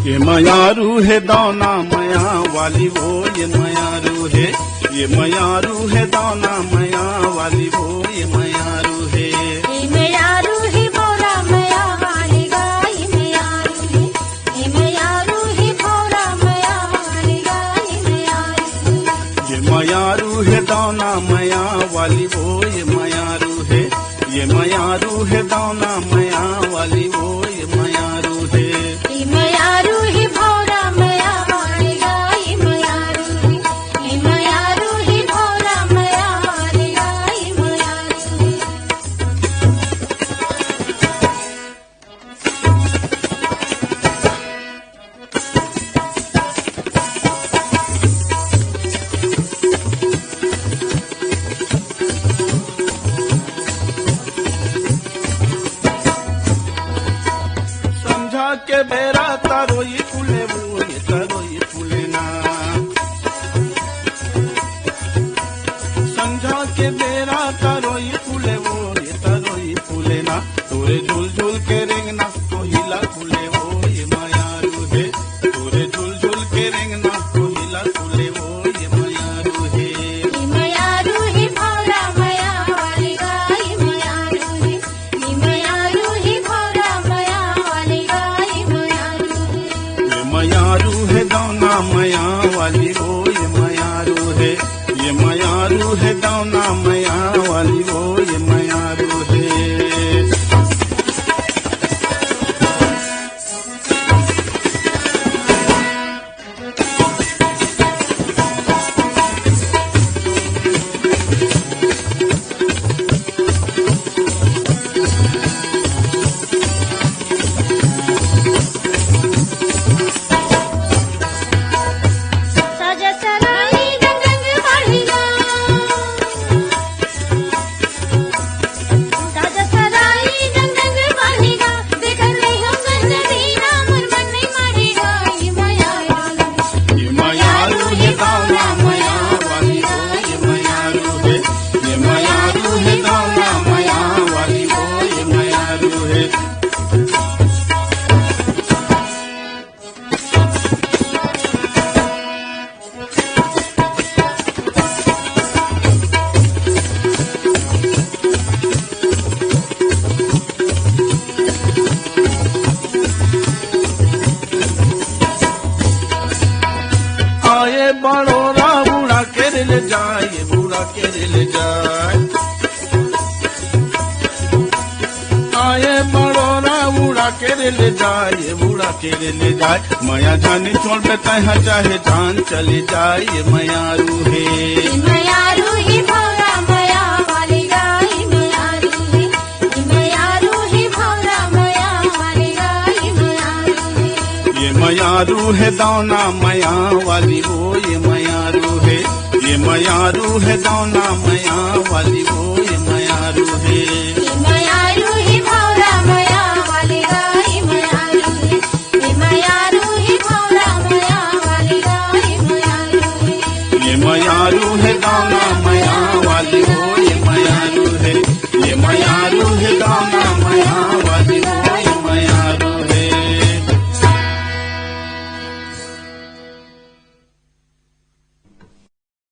ये मयारू है दाना मया वाली वो ये मयारू है, ये मयारू है दाना मया वाली वो ये मयारू है। ये मयारू है भोरा मया वाली गाय मयारू है, ये मयारू है भोरा मया वाली गाय मयारू है। ये मयारू है दाना मया वाली वो ये मयारू है, ये मयारू है दाना मया वाली वो ये मयारू है। ये मयारू है भोरा मया वाली गाय मयारू है, ये मयारू है भोरा मया वाली गाय मयारू है। समझा के बेरा तारोई फूले वो ये तारोई फूले ना, समझा के बेरा तारोई फूले वो ये तारोई फूले ना, तोरे झूल झूल के रेंगना तो हिला फूले वो ये मयारू है, तोरे झूल झूल के रेंगना तो हिला फूले वो ये मयारू है। ये मयारू है भोरा मया वाली गाय मयारू है, ये मयारू है भोरा मया वाली गाय मयारू है। ये मयारू है दाना मया वाली वो ये मयारू है, ये मयारू है दाना मया वाली वो ये मयारू है। साजा सराई रंग रंग बढ़िया, साजा सराई रंग रंग बढ़िया, देखल ले हम नजदीना मन मन नहीं मारेगा। ये मयारू है, ये मयारू है दाना मया वाली वो ये मयारू है, ये मयारू है दाना मया वाली वो ये मयारू है। आए बड़ोरा बूढ़ा के ले जाए, ये बूढ़ा के ले जाए, आए बड़ोरा बूढ़ा के ले जाए, ये बूढ़ा के ले जाए, मया जानी छोड़ पे तहा चाहे जान चली जाए ये मयारू है। ये मयारू है भोरा मया वाली गाय मयारू है, ये मयारू है भोरा मया वाली गाय मयारू है। ये मयारू है दाना मया वाली वो ये मयारू है, ये मयारू है दाना मया वाली वो ये मयारू है।